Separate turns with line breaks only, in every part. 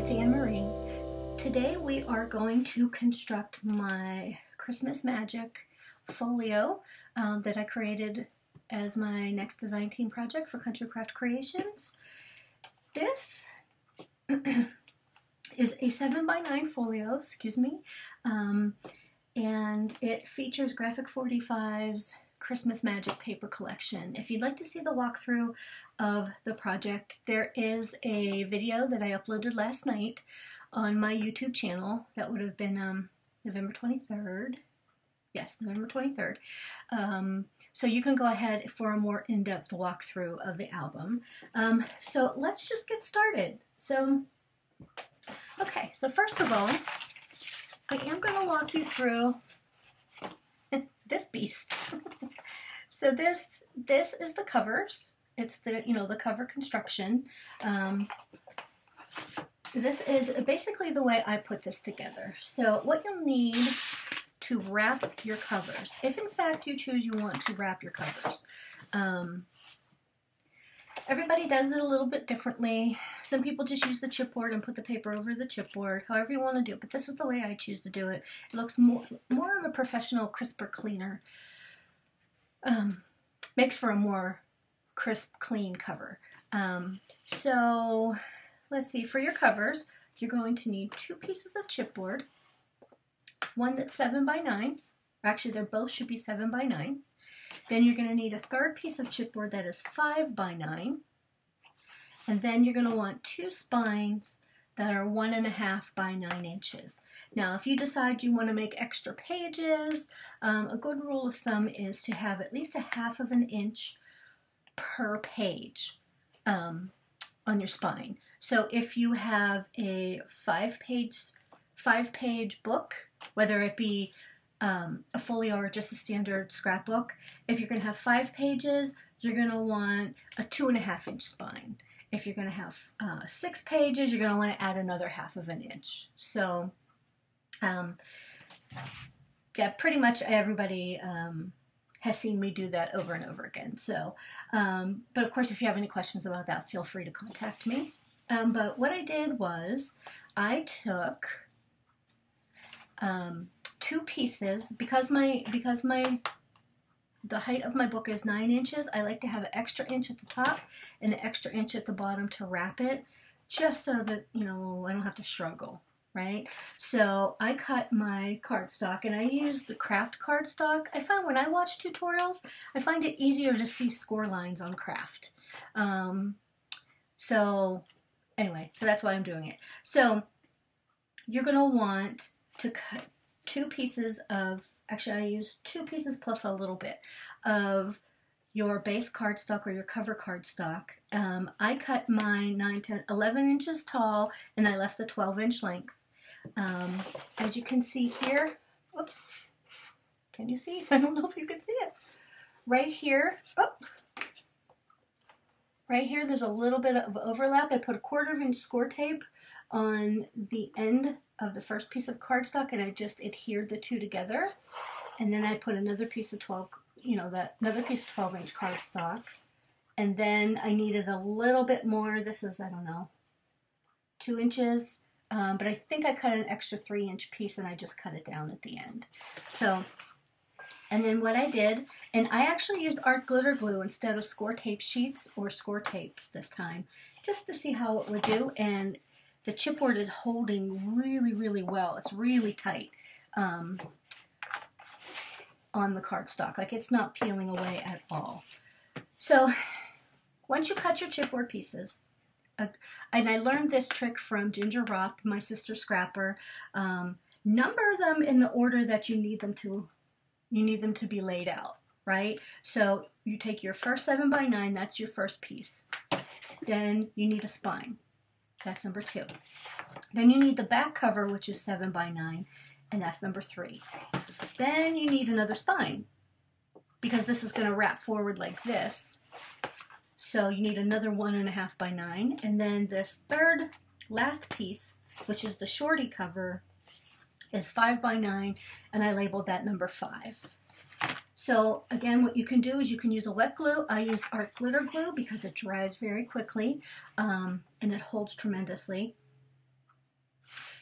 it's Anne-Marie. Today we are going to construct my Christmas Magic Folio that I created as my next design team project for Country Craft Creations. This is a 7x9 folio, and it features G45s Christmas Magic paper collection. If you'd like to see the walkthrough of the project, there is a video that I uploaded last night on my YouTube channel. That would have been November 23rd. Yes, November 23rd. So you can go ahead for a more in-depth walkthrough of the album. So let's just get started. Okay, so first of all, I am going to walk you through this beast. So this is the covers. It's the the cover construction. This is basically the way I put this together. So what you'll need to wrap your covers, if in fact you choose you want to wrap your covers. Everybody does it a little bit differently. Some people just use the chipboard and put the paper over the chipboard, however you want to do it, but this is the way I choose to do it. It looks more of a professional, crisper, cleaner. Makes for a more crisp, clean cover. So let's see, for your covers, you're going to need 2 pieces of chipboard, one that's 7x9. Actually, they both should be 7x9. Then you're going to need a 3rd piece of chipboard that is 5x9. And then you're going to want 2 spines that are 1.5 by 9 inches. Now, if you decide you want to make extra pages, a good rule of thumb is to have at least 1/2 inch per page on your spine. So if you have a 5-page book, whether it be a folio or just a standard scrapbook, if you're going to have 5 pages, you're going to want a 2.5 inch spine. If you're going to have 6 pages, you're going to want to add another 1/2 inch. So, yeah, pretty much everybody has seen me do that over and over again. So, but of course, if you have any questions about that, feel free to contact me. But what I did was I took 2 pieces, because the height of my book is 9 inches. I like to have an extra inch at the top and an extra inch at the bottom to wrap it, just so that I don't have to struggle, right? So I cut my cardstock, and I use the craft cardstock. I find when I watch tutorials, I find it easier to see score lines on craft. So anyway, so that's why I'm doing it. So you're going to want to cut 2 pieces of, actually I used 2 pieces plus a little bit of your base cardstock or your cover cardstock. I cut mine 9 to 11 inches tall, and I left the 12-inch length. As you can see here, whoops, can you see? I don't know if you can see it. Right here, right here there's a little bit of overlap. I put a 1/4 inch Scor tape on the end of the first piece of cardstock, and I just adhered the 2 together. And then I put another piece of another piece of 12-inch cardstock. And then I needed a little bit more. This is, I don't know, 2 inches. But I think I cut an extra 3-inch piece, and I just cut it down at the end. So, and then what I did, and I actually used art glitter glue instead of Scor tape sheets or Scor tape this time, just to see how it would do. And the chipboard is holding really, really well. It's really tight on the cardstock. Like, it's not peeling away at all. So once you cut your chipboard pieces, and I learned this trick from Ginger Rock, my sister scrapper, number them in the order that you need them to be laid out, right? So you take your first 7x9, that's your first piece. Then you need a spine. That's number 2. Then you need the back cover, which is 7x9, and that's number 3. Then you need another spine, because this is going to wrap forward like this. So you need another 1.5 by 9. And then this third last piece, which is the shorty cover, is 5x9, and I labeled that number 5. So again, what you can do is you can use a wet glue. I use art glitter glue because it dries very quickly and it holds tremendously.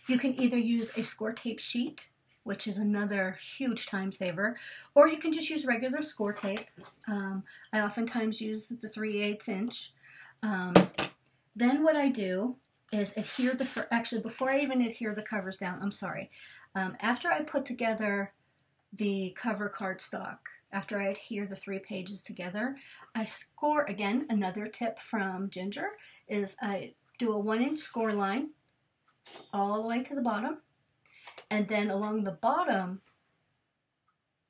You can either use a Scor tape sheet, which is another huge time saver, or you can just use regular Scor tape. I oftentimes use the 3/8 inch. Then what I do is adhere actually before I even adhere the covers down, I'm sorry. After I put together the cover cardstock, after I adhere the 3 pages together, I score, again, another tip from Ginger, is I do a 1-inch score line all the way to the bottom. And then along the bottom,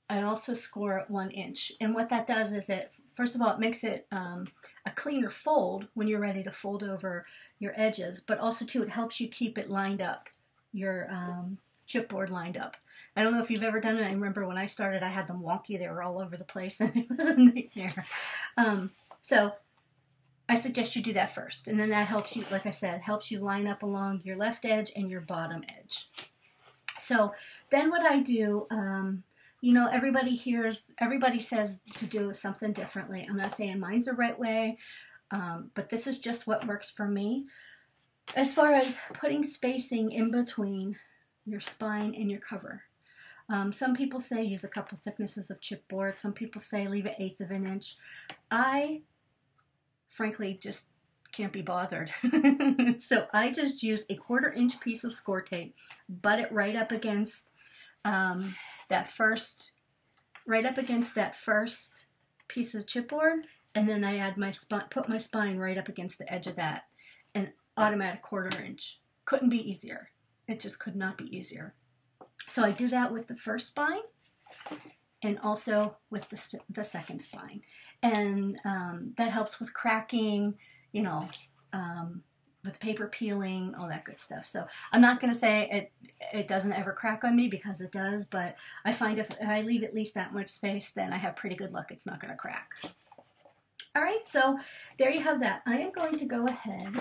I also score at 1 inch. And what that does is first of all, it makes it a cleaner fold when you're ready to fold over your edges, but also too, it helps you keep it lined up, your chipboard lined up. I don't know if you've ever done it. I remember when I started, I had them wonky. They were all over the place, and it was a nightmare. So I suggest you do that first, and then that helps you, like I said, helps you line up along your left edge and your bottom edge. So then what I do, you know, everybody says to do something differently. I'm not saying mine's the right way, but this is just what works for me. As far as putting spacing in between your spine and your cover. Some people say use a couple thicknesses of chipboard. Some people say leave 1/8 of an inch. I, frankly, just can't be bothered. So I just use a 1/4 inch piece of Scor tape, butt it right up against that first piece of chipboard, and then I add put my spine right up against the edge of that, and automatic 1/4 inch. Couldn't be easier. It just could not be easier. So I do that with the first spine and also with the second spine. And that helps with cracking, you know, with paper peeling, all that good stuff. So I'm not going to say it doesn't ever crack on me, because it does, but I find if I leave at least that much space, then I have pretty good luck it's not going to crack. All right, so there you have that. I am going to go ahead.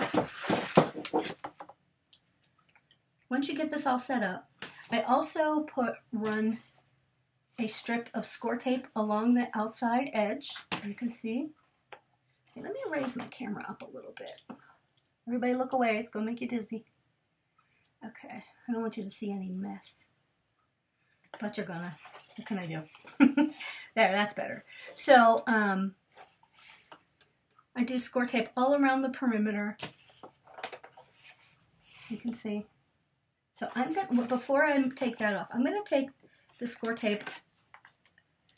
Once you get this all set up, I also run a strip of Scor tape along the outside edge. You can see. Okay, let me raise my camera up a little bit. Everybody look away. It's going to make you dizzy. Okay. I don't want you to see any mess. But you're gonna. What can I do? There, that's better. So, I do Scor tape all around the perimeter. You can see. So I'm going to, before I take that off, I'm going to take the Scor tape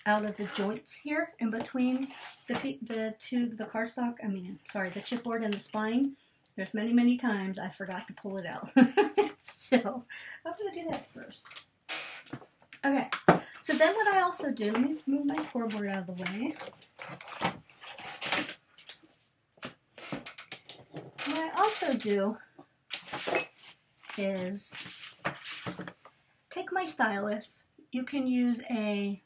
out of the joints here in between the cardstock, the chipboard and the spine. There's many, many times I forgot to pull it out. So I'm going to do that first. Okay, so then what I also do, let me move my scoreboard out of the way. What I also do is take my stylus. You can use a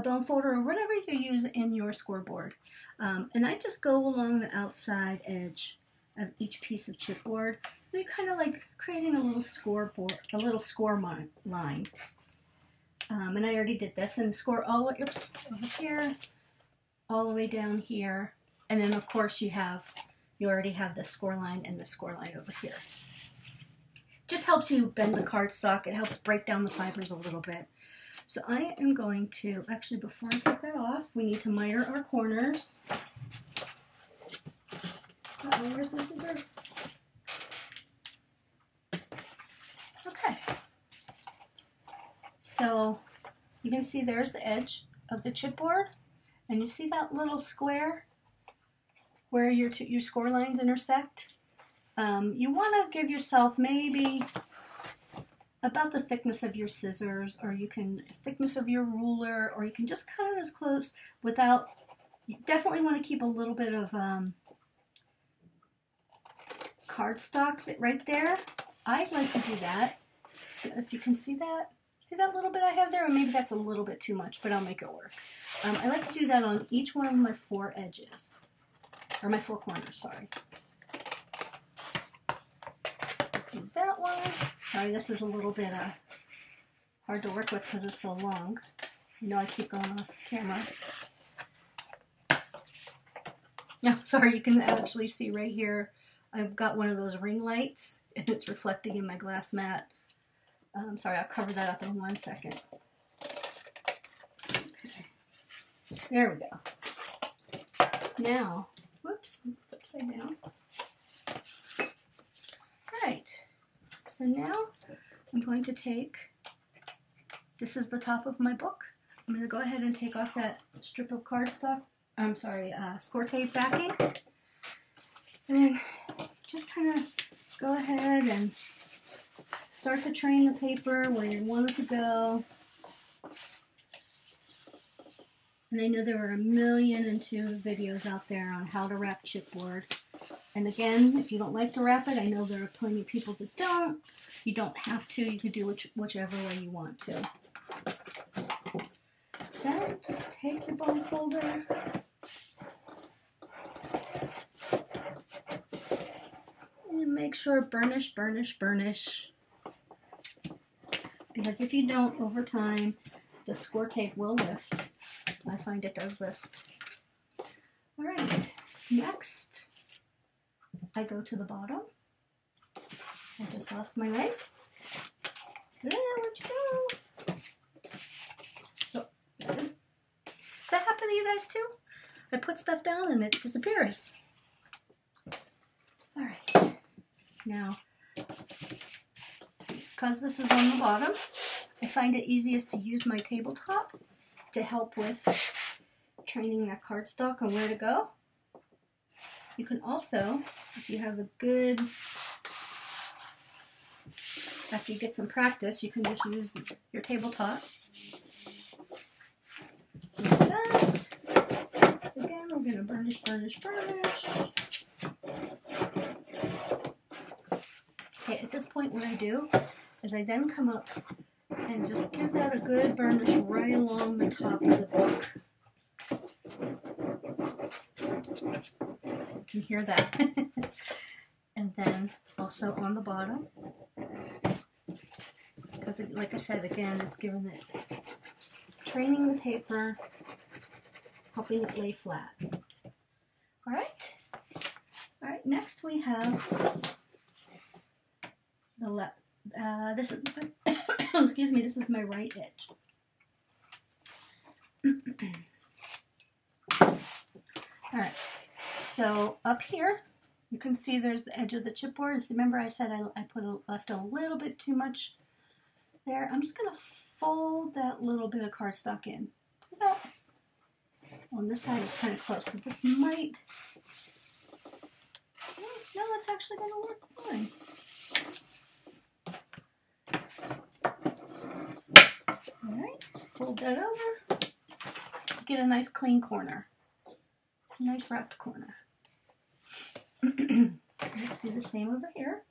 bone folder or whatever you use in your scoreboard. And I just go along the outside edge of each piece of chipboard. You're kind of like creating a little scoreboard, a little Scor line. And I already did this, and score all the way over here, all the way down here. And then of course you already have the Scor line and the Scor line over here. Just helps you bend the cardstock. It helps break down the fibers a little bit. So I am going to, actually before I take that off, we need to miter our corners. Uh-oh, where's my scissors? Okay. So you can see there's the edge of the chipboard, and you see that little square where your Scor lines intersect? You want to give yourself maybe about the thickness of your scissors, or thickness of your ruler, or you can just cut it as close without, you definitely want to keep a little bit of cardstock right there. I like to do that. So if you can see that little bit I have there, or maybe that's a little bit too much, but I'll make it work. I like to do that on each one of my 4 edges, or my 4 corners, sorry. Do that one. Sorry, this is a little bit hard to work with because it's so long. You know, I keep going off camera. No, sorry, you can actually see right here I've got one of those ring lights, and it's reflecting in my glass mat. Sorry, I'll cover that up in 1 second. Okay. There we go. Now, whoops, it's upside down. Alright, so now I'm going to take, this is the top of my book. I'm going to go ahead and take off that strip of cardstock, Scor tape backing. And then just kind of go ahead and start to train the paper where you want it to go. And I know there are 1,000,002 videos out there on how to wrap chipboard. And again, if you don't like to wrap it, I know there are plenty of people that don't. You don't have to. You can do whichever way you want to. Then just take your bone folder. And make sure burnish, burnish, burnish. Because if you don't, over time, the Scor tape will lift. I find it does lift. Alright, next, I go to the bottom. I just lost my knife. Yeah, where'd you go? Oh, there it is. Does that happen to you guys too? I put stuff down and it disappears. Alright, now, because this is on the bottom, I find it easiest to use my tabletop to help with training that cardstock on where to go. You can also, if you have a good, after you get some practice, you can just use your tabletop. Like that. Again, we're going to burnish, burnish, burnish. Okay, at this point what I do is I then come up and just give that a good burnish right along the top of the book. You can hear that. And then also on the bottom. Because like I said, again, it's training the paper, helping it lay flat. Alright? Alright, next we have the left. This is excuse me, this is my right edge. Alright, so up here you can see there's the edge of the chipboard. So remember I said I left a little bit too much there. I'm just going to fold that little bit of cardstock in. See that? On this side is kind of close, so this might, no, it's actually going to work fine. Alright, fold that over, get a nice clean corner, a nice wrapped corner. Let's do the same over here.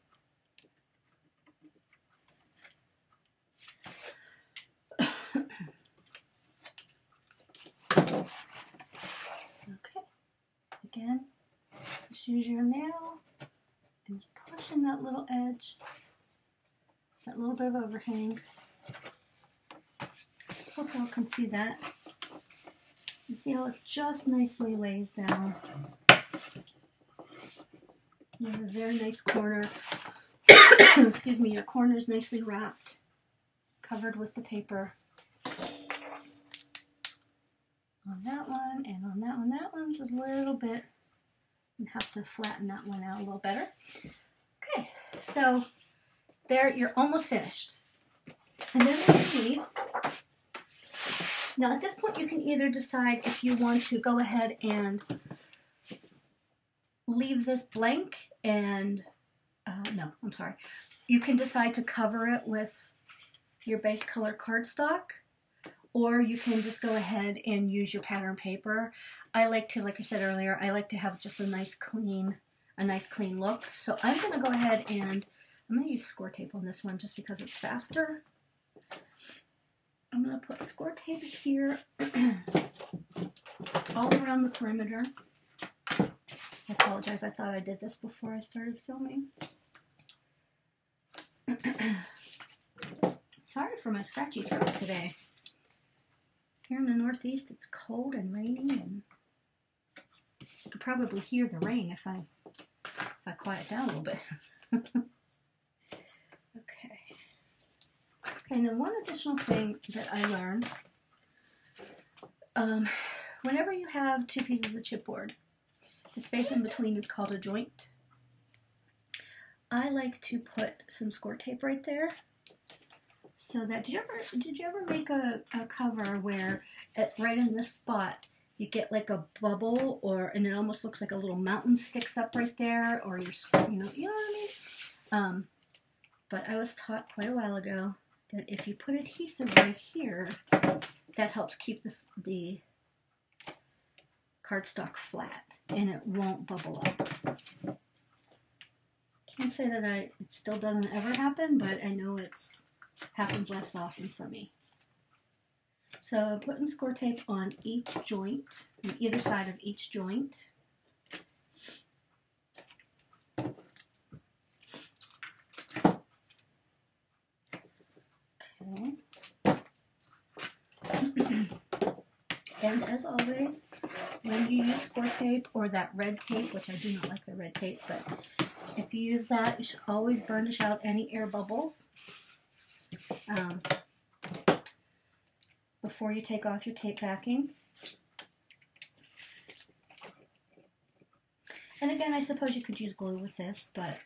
Okay, again, just use your nail and push in that little edge, that little bit of overhang. Hope y'all can see that. And see how it just nicely lays down. You have a very nice corner. Excuse me, your corner is nicely wrapped, covered with the paper. On that one, and on that one. That one's a little bit, you have to flatten that one out a little better. Okay, so there, you're almost finished. And then what you need, now at this point you can either decide if you want to go ahead and leave this blank and, no, I'm sorry. You can decide to cover it with your base color cardstock, or you can just go ahead and use your pattern paper. I like to, like I said earlier, I like to have just a nice clean look. So I'm going to go ahead and, I'm going to use Scor tape on this one just because it's faster. I'm going to put Scor tape here all around the perimeter. I apologize, I thought I did this before I started filming. Sorry for my scratchy throat today. Here in the Northeast it's cold and rainy, and you could probably hear the rain if I I quiet down a little bit. Okay. Okay, now one additional thing that I learned, whenever you have two pieces of chipboard, the space in between is called a joint. I like to put some Scor tape right there, so that, did you ever make a cover where right in this spot you get like a bubble, and it almost looks like a little mountain sticks up right there, or you know what I mean? But I was taught quite a while ago that if you put adhesive right here, that helps keep the cardstock flat and it won't bubble up. Can't say that it still doesn't ever happen, but I know it's happens less often for me. So I'm putting Scor tape on each joint, on either side of each joint. Okay. And as always, when you use Scor tape or that red tape, which I do not like the red tape, but if you use that, you should always burnish out any air bubbles before you take off your tape backing. And again, I suppose you could use glue with this, but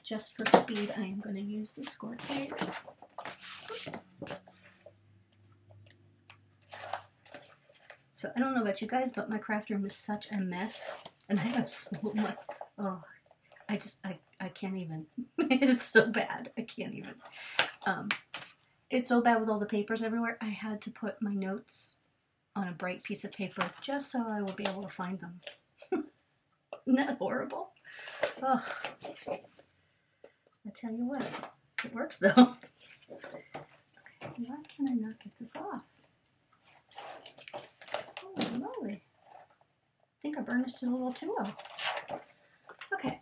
just for speed, I am going to use the Scor tape. Oops. So I don't know about you guys, but my craft room is such a mess, and I have so much. Oh, I can't even. It's so bad. I can't even. It's so bad with all the papers everywhere. I had to put my notes on a bright piece of paper just so I will be able to find them. Isn't that horrible? Oh, I tell you what, it works though. Okay, why can I not get this off? Holy moly. I think I burnished it a little too well. Okay.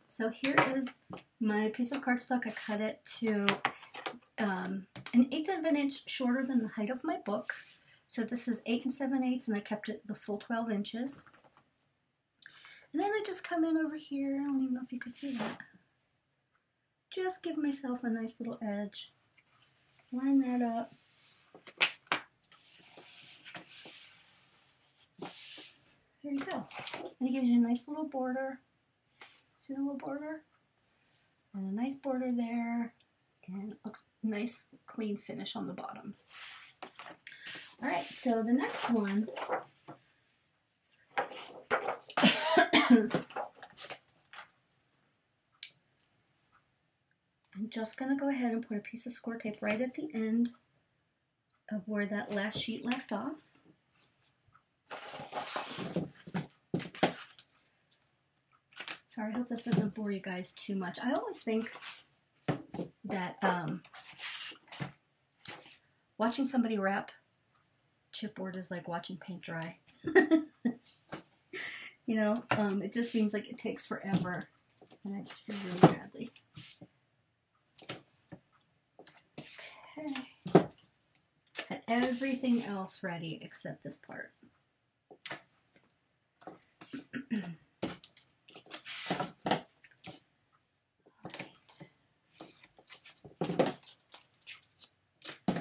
So here is my piece of cardstock. I cut it to an 1/8 of an inch shorter than the height of my book. So this is 8 7/8, and I kept it the full 12 inches. And then I just come in over here. I don't even know if you could see that. Just give myself a nice little edge. Line that up. There you go. And it gives you a nice little border. See the little border? And a nice border there. And it looks nice, clean finish on the bottom. Alright, so the next one. I'm just going to go ahead and put a piece of Scor tape right at the end of where that last sheet left off. Sorry, I hope this doesn't bore you guys too much. I always think that watching somebody wrap chipboard is like watching paint dry. You know, it just seems like it takes forever, and I just feel really badly. Okay. Got everything else ready except this part.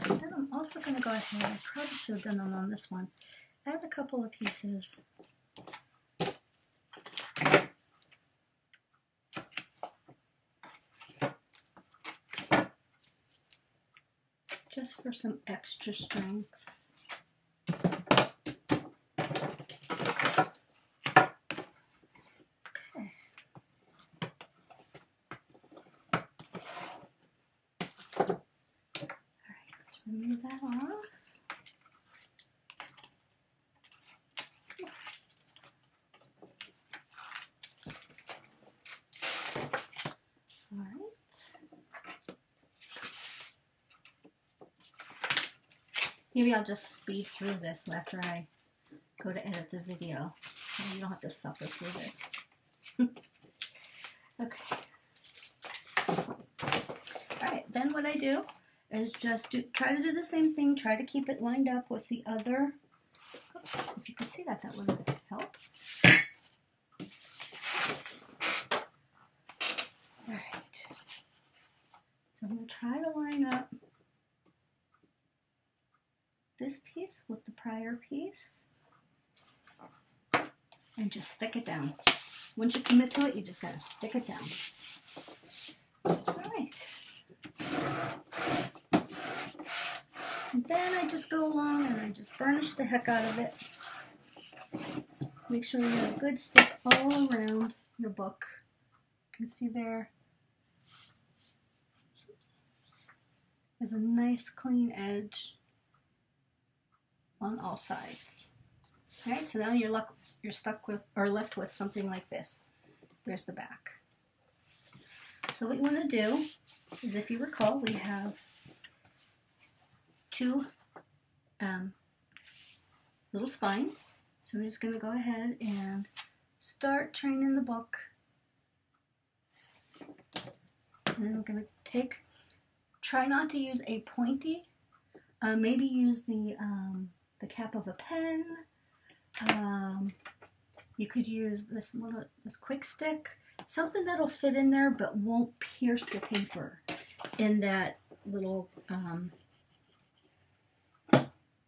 Then I'm also going to go ahead, I probably should have done them on this one, add a couple of pieces. Just for some extra strength. Okay. Alright, let's remove that off. Maybe I'll just speed through this after I go to edit the video, so you don't have to suffer through this. Okay. Alright, then what I do is just try to do the same thing. Try to keep it lined up with the other. Oops, if you could see that, that would help. All right. So I'm going to try to line up this piece with the prior piece and just stick it down. Once you commit to it, you just got to stick it down. All right. And then I just go along and I just burnish the heck out of it. Make sure you have a good stick all around your book. You can see there. There's a nice clean edge on all sides. All right, so now you're stuck with or left with something like this. There's the back. So what you want to do is, if you recall, we have two little spines. So we're just going to go ahead and start training the book. And then we're going to try not to use a pointy. Maybe use the cap of a pen. You could use this quick stick, something that'll fit in there but won't pierce the paper in that little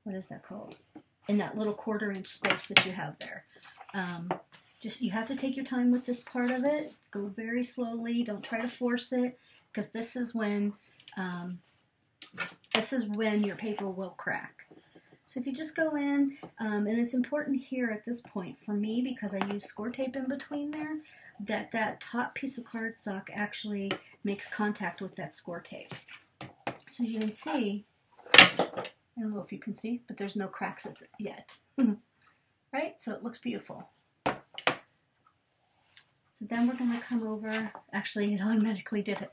what is that called? In that little 1/4 inch space that you have there. Just you have to take your time with this part of it. Go very slowly. Don't try to force it, because this is when your paper will crack. So if you just go in, and it's important here at this point for me, because I use Scor tape in between there, that top piece of cardstock actually makes contact with that Scor tape. So as you can see, I don't know if you can see, but there's no cracks yet. Right? So it looks beautiful. So then we're going to come over. Actually, it automatically did it.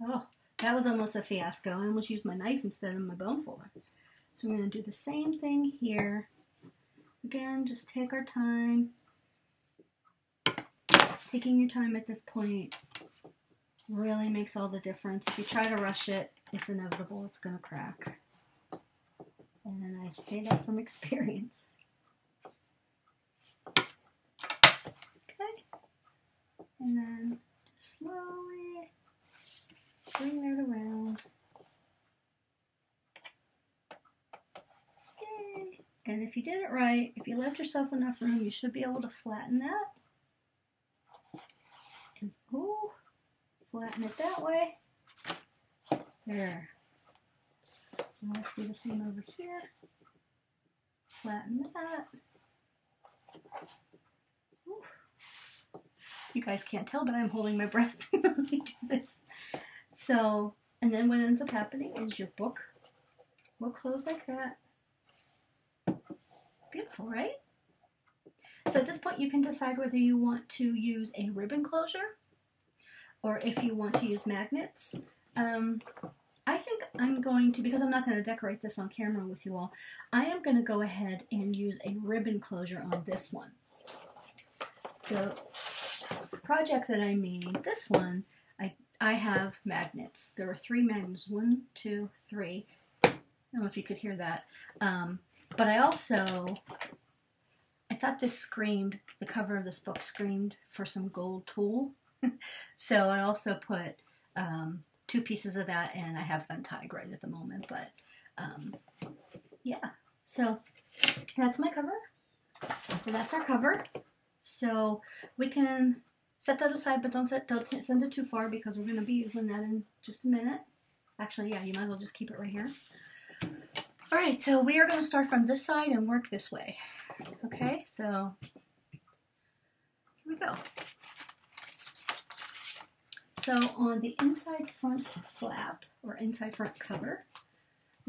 Oh, that was almost a fiasco. I almost used my knife instead of my bone folder. So we're going to do the same thing here. Again, just take our time. Taking your time at this point really makes all the difference. If you try to rush it, it's inevitable. It's going to crack. And I say that from experience. Okay. And then just slowly bring that around. Okay. And if you did it right, if you left yourself enough room, you should be able to flatten that. And ooh, flatten it that way. There. And let's do the same over here. Flatten that. Ooh. You guys can't tell, but I'm holding my breath when we do this. So, and then what ends up happening is your book will close like that. Beautiful, right? So at this point you can decide whether you want to use a ribbon closure or if you want to use magnets. I think I'm going to, because I'm not going to decorate this on camera with you all, I am going to go ahead and use a ribbon closure on this one. The project that I made, this one, I have magnets. There are 3 magnets, 1, 2, 3. I don't know if you could hear that. But I thought this screamed, the cover of this book screamed for some gold tulle. So I also put 2 pieces of that, and I have it untied right at the moment, but yeah. So that's my cover, or that's our cover. So we can set that aside, but don't send it too far, because we're going to be using that in just a minute. Actually, yeah, you might as well just keep it right here. All right, so we are going to start from this side and work this way. Okay, so here we go. So on the inside front flap, or inside front cover,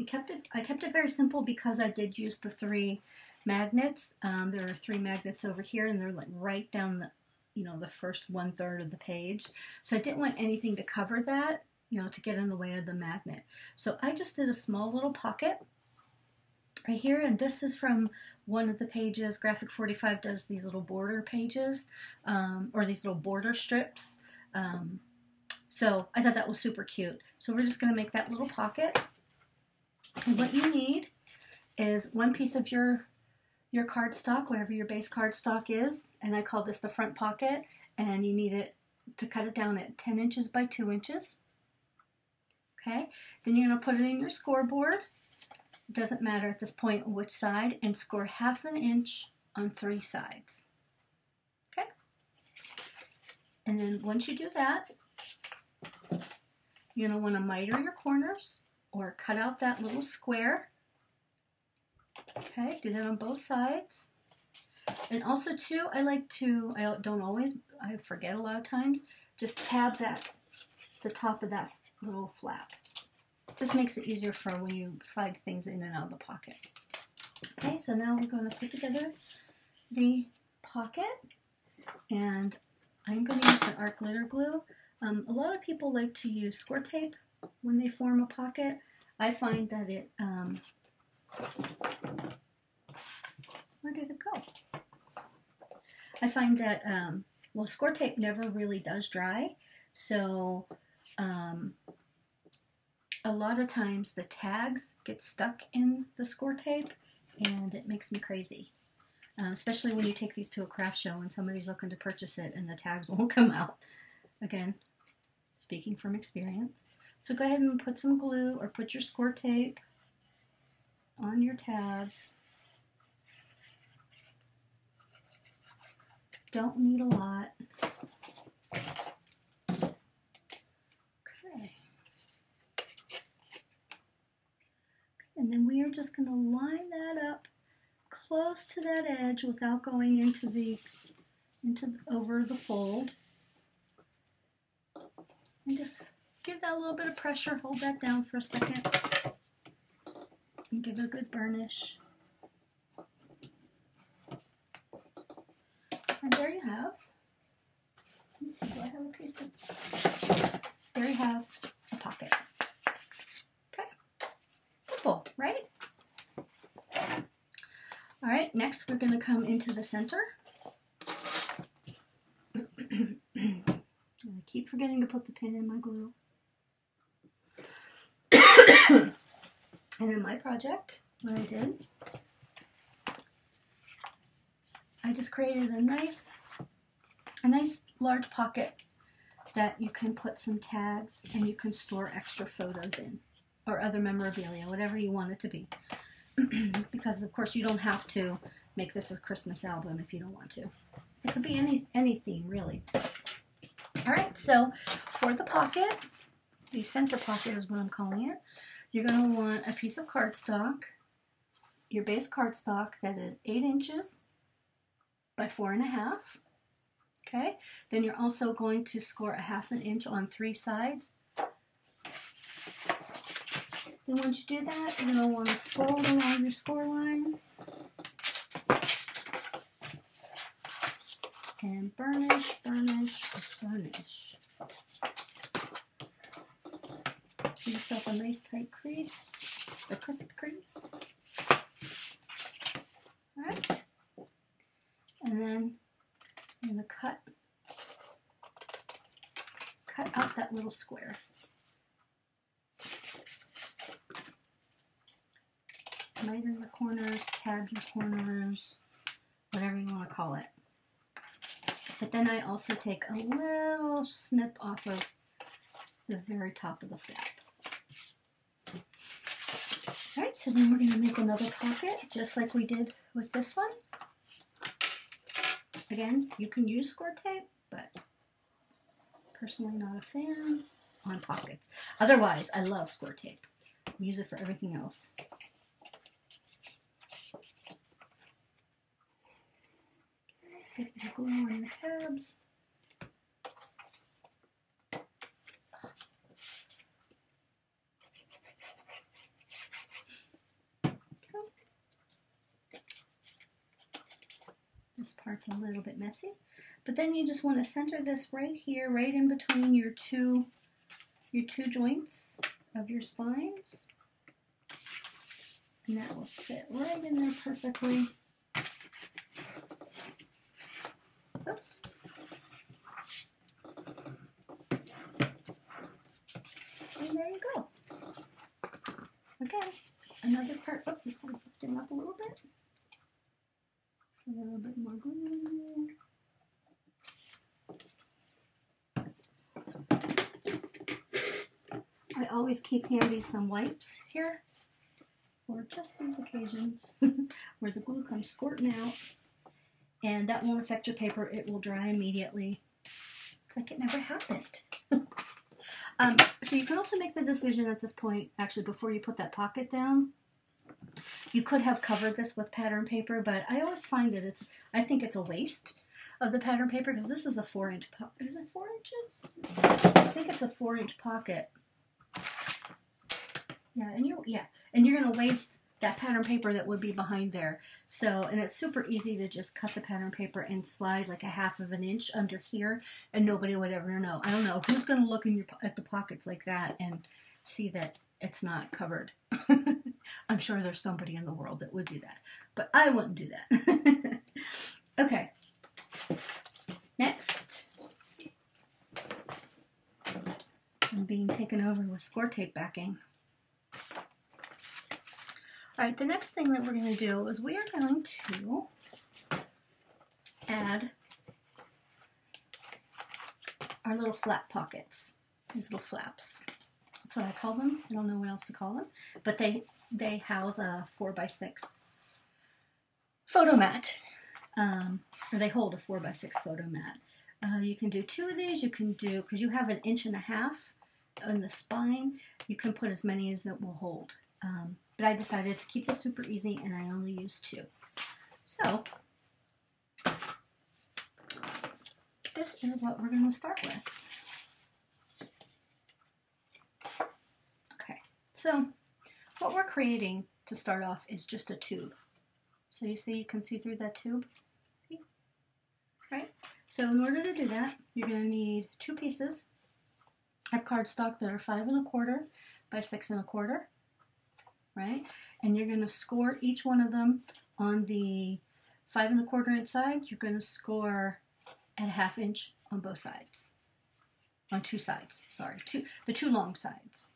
I kept it very simple because I did use the 3 magnets. There are 3 magnets over here, and they're like right down the, the first 1/3 of the page. So I didn't want anything to cover that, to get in the way of the magnet. So I just did a small little pocket right here, and this is from one of the pages. Graphic 45 does these little border pages, or these little border strips. So I thought that was super cute. So we're just going to make that little pocket. And what you need is one piece of your cardstock, whatever your base cardstock is, and I call this the front pocket, and you need it to cut it down at 10 inches by 2 inches. Okay, then you're going to put it in your scoreboard. It doesn't matter at this point which side, and score 1/2 inch on 3 sides. Okay, and then once you do that, you're going to want to miter your corners or cut out that little square. Okay, do that on both sides. And also too, I forget a lot of times, just tab the top of that little flap. Just makes it easier for when you slide things in and out of the pocket. Okay, so now we're going to put together the pocket, and I'm going to use the art glitter glue. A lot of people like to use score tape when they form a pocket. I find that it, where did it go? I find that, well, score tape never really does dry, so a lot of times the tags get stuck in the score tape, and it makes me crazy. Especially when you take these to a craft show and somebody's looking to purchase it and the tags won't come out. Again, speaking from experience. So go ahead and put some glue or put your score tape on your tabs. Don't need a lot. Okay. And then we are just going to line that up close to that edge without going over the fold. And just give that a little bit of pressure, hold that down for a second, and give it a good burnish. And there you have, let me see, do I have a piece of, there you have a pocket. Okay, simple, right? All right, next we're going to come into the center. I keep forgetting to put the pin in my glue. And in my project, what I did, I just created a nice large pocket that you can put some tags and you can store extra photos in, or other memorabilia, whatever you want it to be. Because of course you don't have to make this a Christmas album if you don't want to. It could be any theme, really. Alright, so for the pocket, the center pocket is what I'm calling it, you're going to want a piece of cardstock, your base cardstock that is 8 inches by 4.5. Okay, then you're also going to score 1/2 inch on 3 sides. Then once you do that, you're going to want to fold along your score lines and burnish, burnish, burnish. Give yourself a nice tight crease, a crisp crease. Alright, and then I'm going to cut out that little square. Miter your corners, tab your corners, whatever you want to call it. But then I also take a little snip off of the very top of the flap. Alright, so then we're going to make another pocket, just like we did with this one. Again, you can use score tape, but personally not a fan on pockets. Otherwise, I love score tape. I use it for everything else. Get the glue on your tabs. This part's a little bit messy, but then you just want to center this right here, right in between your two joints of your spines. And that will fit right in there perfectly. Oops. And there you go. Again, another part. Oh, this one's lifting up a little bit. A little bit more glue. I always keep handy some wipes here for just these occasions where the glue comes squirting out, and that won't affect your paper. It will dry immediately. It's like it never happened. So you can also make the decision at this point, actually before you put that pocket down. You could have covered this with pattern paper, but I always find that I think it's a waste of the pattern paper because this is a 4-inch pocket. Is it 4 inches? I think it's a 4-inch pocket. Yeah, and you're going to waste that pattern paper that would be behind there. So, and it's super easy to just cut the pattern paper and slide like a 1/2 inch under here, and nobody would ever know. I don't know who's going to look at the pockets like that and see that it's not covered. I'm sure there's somebody in the world that would do that, but I wouldn't do that. Okay, next, I'm being taken over with Scor tape backing. All right, the next thing that we're going to do is we are going to add our little flap pockets, these little flaps. That's what I call them. I don't know what else to call them, but they house a 4x6 photo mat, or they hold a 4x6 photo mat. You can do 2 of these. You can do, because you have 1.5 inches on the spine, you can put as many as it will hold. But I decided to keep this super easy, and I only used 2. So this is what we're going to start with. Okay, so what we're creating to start off is just a tube. So you can see through that tube. See? Right? So in order to do that, you're going to need 2 pieces of cardstock that are 5 1/4 by 6 1/4. Right? And you're going to score each one of them on the 5 1/4 inch side. You're going to score at 1/2 inch on both sides. On 2 sides, sorry, the 2 long sides.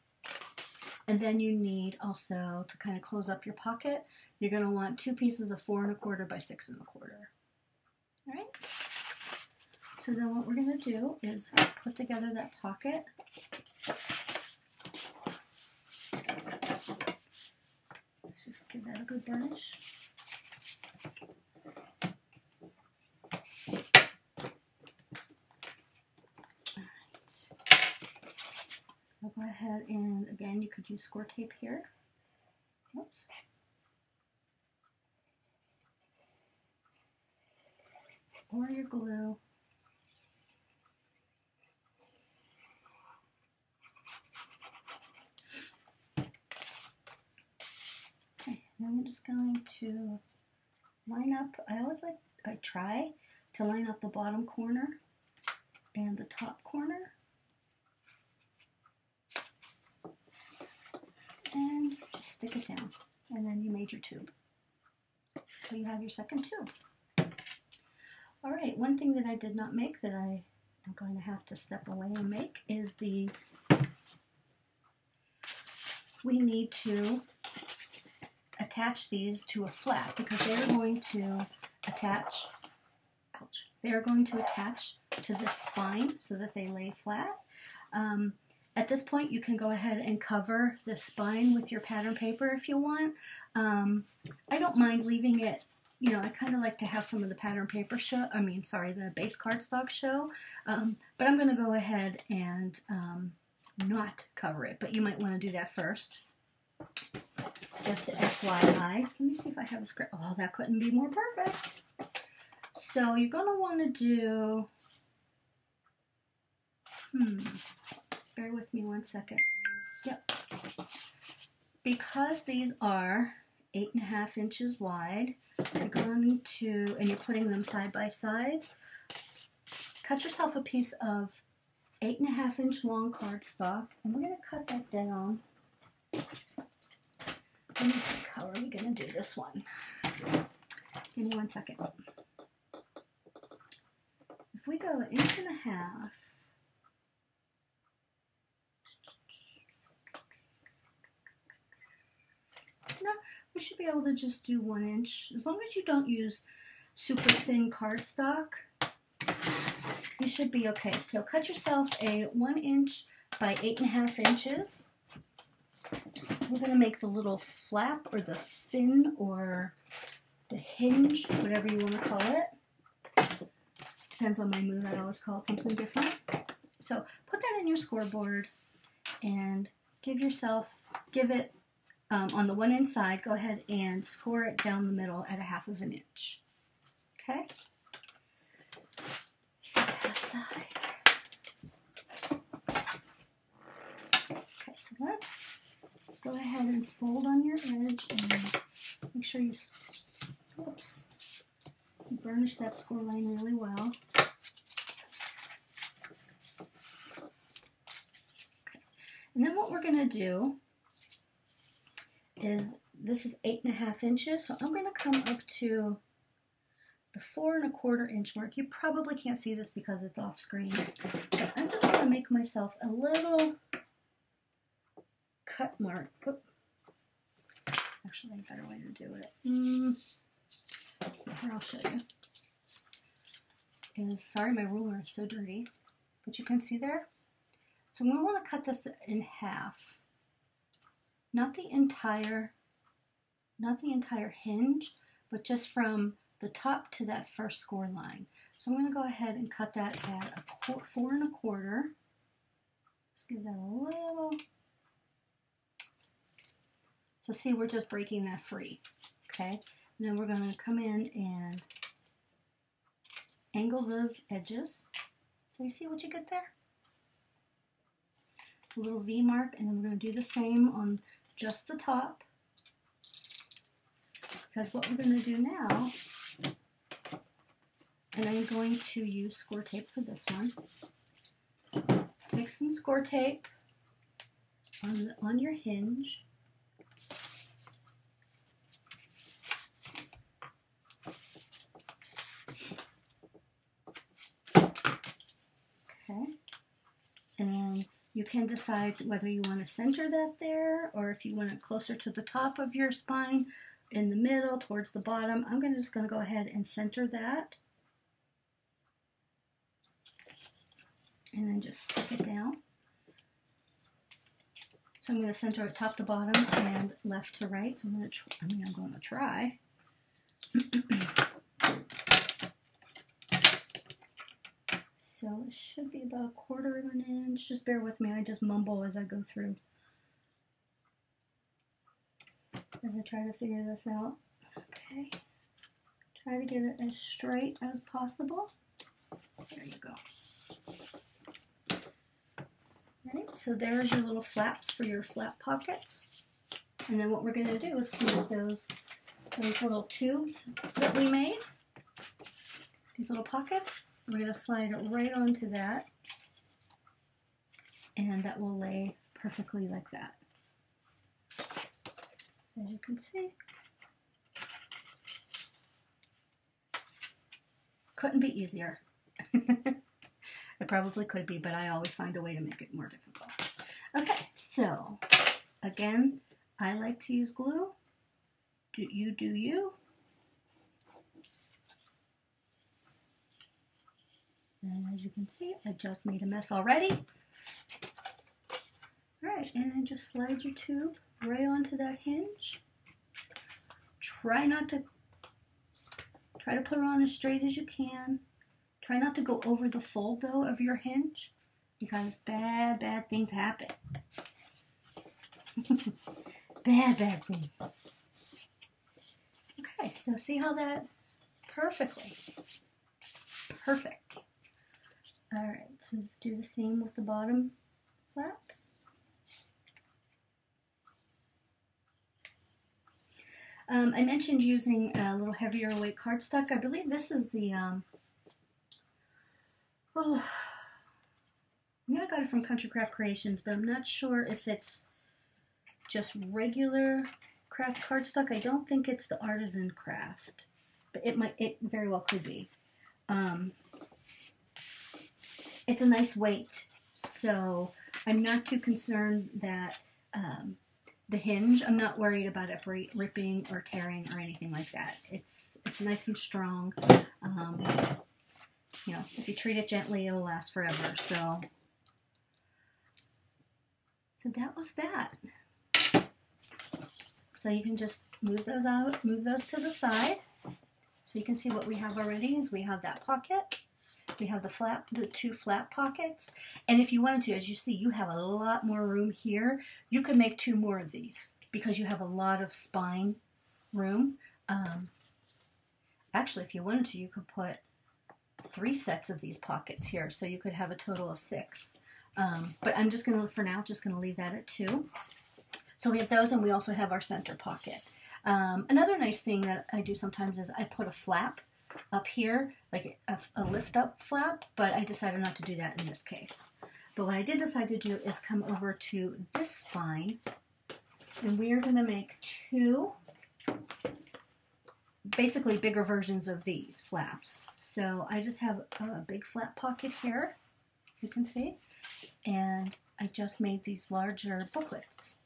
And then you need also, to kind of close up your pocket, you're going to want 2 pieces of 4 1/4 by 6 1/4. All right? So then what we're going to do is put together that pocket. Let's just give that a good burnish. So go ahead and, again, you could use Scor tape here. Oops. Or your glue. Okay, now I'm just going to line up. I try to line up the bottom corner and the top corner. And just stick it down, and then you made your tube. So you have your second tube. All right, one thing that I did not make that I am going to have to step away and make is we need to attach these to a flap because they're going to attach, they're going to attach to this spine so that they lay flat. At this point, you can go ahead and cover the spine with your pattern paper if you want. I don't mind leaving it, I kind of like to have some of the pattern paper show, the base cardstock show, but I'm going to go ahead and not cover it, but you might want to do that first. Just FYI. So let me see if I have a script. Oh, that couldn't be more perfect. So you're going to want to do, bear with me 1 second. Yep. Because these are 8 1/2 inches wide, you're going to, and you're putting them side by side, cut yourself a piece of 8 1/2 inch long cardstock, and we're going to cut that down. Let me see how are we going to do this one? Give me 1 second. If we go 1.5 inches, no, we should be able to just do 1 inch. As long as you don't use super thin cardstock, you should be okay. So cut yourself a 1 inch by 8.5 inches. We're going to make the little flap or the fin or the hinge, whatever you want to call it. Depends on my mood. I always call it something different. So put that in your scoreboard and give it on the one inside, go ahead and score it down the middle at 1/2 inch. Okay? Set that aside. Okay, so let's go ahead and fold on your edge and make sure you burnish that score line really well. Okay. And then what we're going to do is, this is 8.5 inches, so I'm going to come up to the 4¼ inch mark. You probably can't see this because it's off screen, but I'm just going to make myself a little cut mark. Whoop. Actually, a better way to do it. Here, I'll show you. And sorry, my ruler is so dirty, but you can see there. So we want to cut this in half. Not the entire hinge, but just from the top to that first score line. So I'm going to go ahead and cut that at 4¼ inches. Let's give that a little. So see, we're just breaking that free. Okay, and then we're going to come in and angle those edges. So you see what you get there? A little V mark, and then we're going to do the same on just the top, because what we're going to do now, and I'm going to use score tape for this one. Take some score tape on your hinge. Okay, and you can decide whether you want to center that there or if you want it closer to the top of your spine, in the middle, towards the bottom. I'm just going to go ahead and center that. And then just stick it down. So I'm going to center it top to bottom and left to right. So I'm going to try. So it should be about 1/4 inch. Just bear with me. I just mumble as I go through, as I try to figure this out. Okay. Try to get it as straight as possible. There you go. Alright, so there's your little flaps for your flap pockets. And then what we're going to do is clean up those little tubes that we made. These little pockets. We're going to slide it right onto that, and that will lay perfectly like that. As you can see. Couldn't be easier. It probably could be, but I always find a way to make it more difficult. Okay, so again, I like to use glue. Do you. And as you can see, I just made a mess already. Alright, and then just slide your tube right onto that hinge. Try to put it on as straight as you can. Try not to go over the fold though of your hinge, because bad things happen. bad things. Okay, so see how that perfect. Alright, so let's do the same with the bottom flap. I mentioned using a little heavier weight cardstock. I believe this is the, I got it from Country Craft Creations, but I'm not sure if it's just regular craft cardstock. I don't think it's the artisan craft, but it very well could be. It's a nice weight, so I'm not too concerned that the hinge, I'm not worried about it ripping or tearing or anything like that. It's nice and strong. You know, if you treat it gently, it'll last forever. So that was that. So you can just move those out, move those to the side. So you can see what we have already is we have that pocket. We have the two flap pockets. And if you wanted to, as you see, you have a lot more room here. You could make 2 more of these because you have a lot of spine room. Actually, if you wanted to, you could put 3 sets of these pockets here. So you could have a total of 6. But I'm just going to, for now, just going to leave that at 2. So we have those, and we also have our center pocket. Another nice thing that I do sometimes is I put a flap up here, like a lift-up flap, but I decided not to do that in this case. But what I did decide to do is come over to this spine, and we are going to make 2 basically bigger versions of these flaps. So I just have a big flap pocket here, you can see, and I just made these larger booklets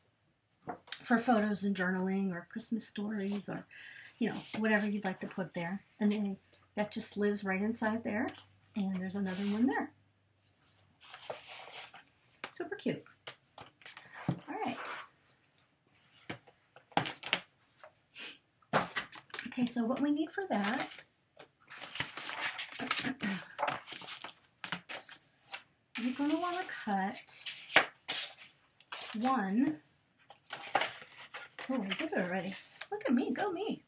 for photos and journaling or Christmas stories or, you know, whatever you'd like to put there. And then that just lives right inside there. And there's another one there. Super cute. All right. Okay, so what we need for that, you're going to want to cut 1. Oh, I did it already. Look at me, go me.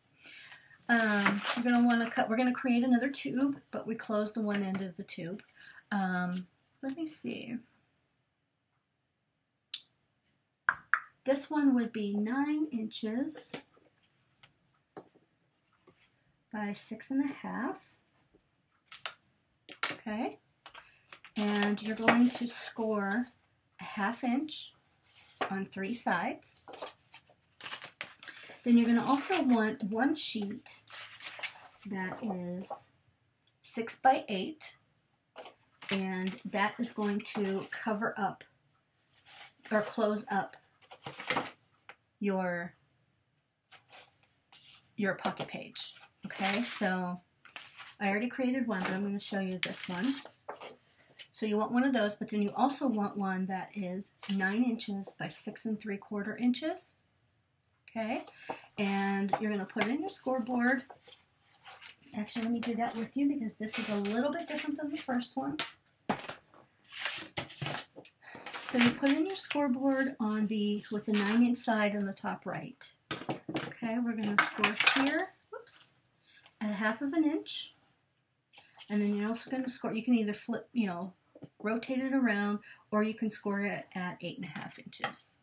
You're going to want to cut, we're going to create another tube, but we close the one end of the tube. Let me see. This one would be 9 inches by 6.5. Okay. And you're going to score a 1/2 inch on 3 sides. Then you're going to also want 1 sheet that is 6 by 8, and that is going to cover up or close up your pocket page. Okay, so I already created one, but I'm going to show you this one. So you want one of those, but then you also want one that is 9 inches by 6 3/4 inches. Okay, and you're going to put it in your scoreboard. Actually, let me do that with you because this is a little bit different than the first one. So you put in your scoreboard on with the 9-inch side on the top right. Okay, we're going to score here, whoops, at 1/2 inch. And then you're also going to score, you can either flip, you know, rotate it around, or you can score it at 8.5 inches.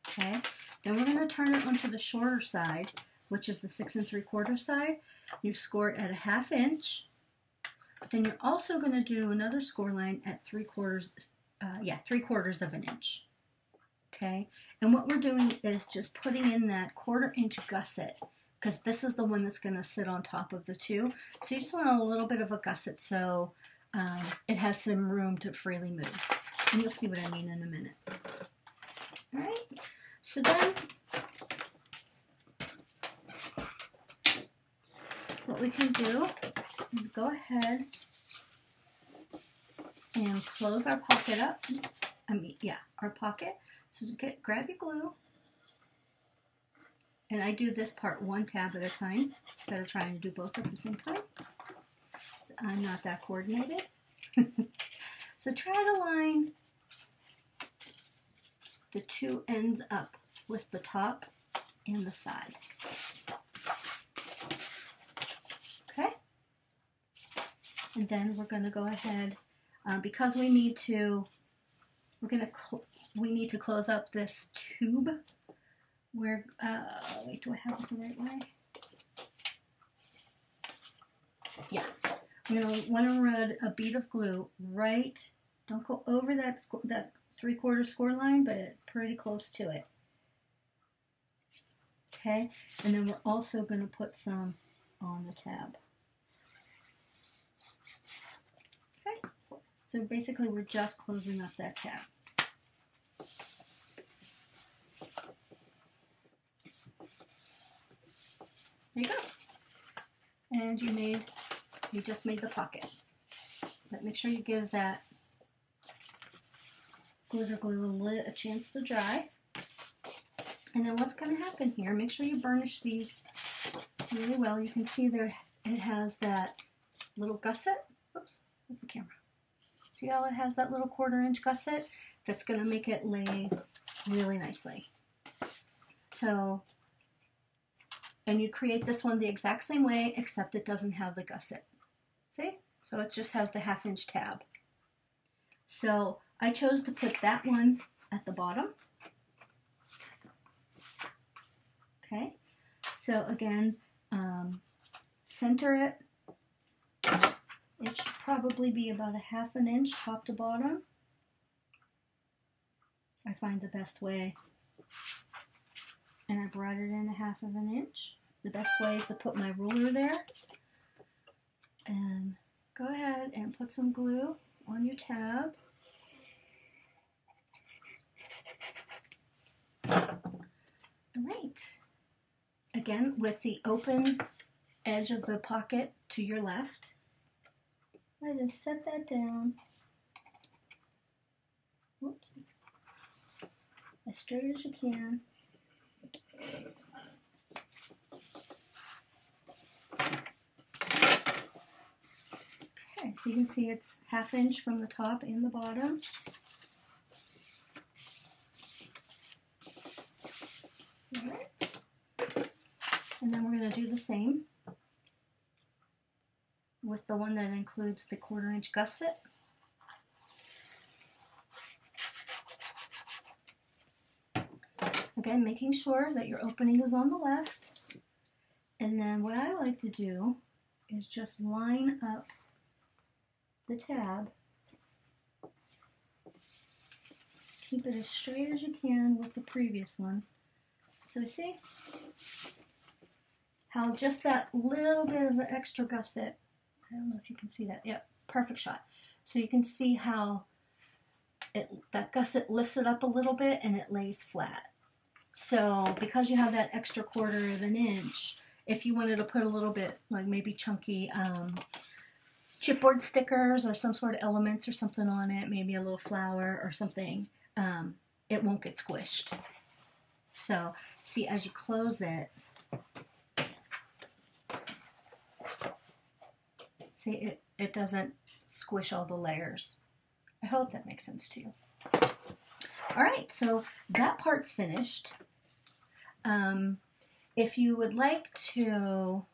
Okay, then we're going to turn it onto the shorter side, which is the 6 3/4 side. You score it at 1/2 inch. Then you're also going to do another score line at 3/4 of an inch. Okay, and what we're doing is just putting in that 1/4 inch gusset, because this is the one that's going to sit on top of the 2. So you just want a little bit of a gusset so it has some room to freely move. And you'll see what I mean in a minute. All right, so then what we can do is go ahead and close our pocket up. Our pocket. So grab your glue. And I do this part 1 tab at a time instead of trying to do both at the same time. So I'm not that coordinated. So try to line the 2 ends up with the top and the side. Okay? And then we're going to go ahead, because we need to close up this tube. Wait, do I have it the right way? Yeah. I'm going to want to run a bead of glue right, don't go over that 3/4 score line, but pretty close to it. Okay, and then we're also going to put some on the tab. Okay, so basically we're just closing up that tab. There you go. And you just made the pocket. But make sure you give that glitter glue a chance to dry. And then what's going to happen here, make sure you burnish these really well. You can see there it has that little gusset. Oops, where's the camera? See how it has that little 1/4 inch gusset? That's going to make it lay really nicely. So, and you create this one the exact same way, except it doesn't have the gusset. See? So it just has the 1/2 inch tab. So I chose to put that one at the bottom. Okay, so again, center it. It should probably be about a 1/2 inch top to bottom. I find the best way, and I brought it in a 1/2 inch. The best way is to put my ruler there, and go ahead and put some glue on your tab. All right. Again, with the open edge of the pocket to your left, I just set that down. Whoops. As straight as you can. Okay, so you can see it's 1/2 inch from the top and the bottom. All right. And then we're going to do the same with the one that includes the 1/4 inch gusset. Again, making sure that your opening is on the left. And then what I like to do is just line up the tab. Keep it as straight as you can with the previous one. So see how just that little bit of an extra gusset, I don't know if you can see that. Yep, perfect shot. So you can see how that gusset lifts it up a little bit and it lays flat. So because you have that extra 1/4 inch, if you wanted to put a little bit, like maybe chunky chipboard stickers or some sort of elements or something on it, maybe a little flower or something, it won't get squished. So see, as you close it, see it doesn't squish all the layers. I hope that makes sense to you. All right, so that part's finished. If you would like to,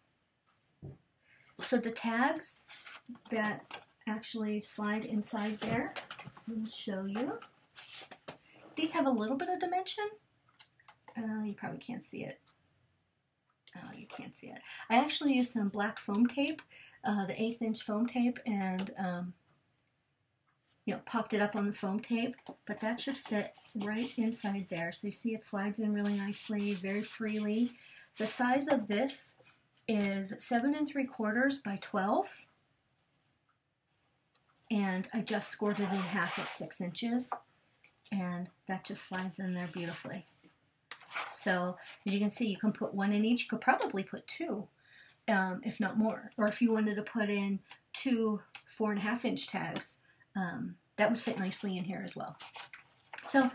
so the tags that actually slide inside there, I'll show you. These have a little bit of dimension. You probably can't see it. Oh, you can't see it. I actually used some black foam tape, the 1/8 inch foam tape, and popped it up on the foam tape, but that should fit right inside there. So you see it slides in really nicely, very freely. The size of this is 7 3/4 by 12, and I just scored it in half at 6 inches, and that just slides in there beautifully. So as you can see, you can put one in each. You could probably put two, if not more. Or if you wanted to put in 2 4.5 inch tags, that would fit nicely in here as well. So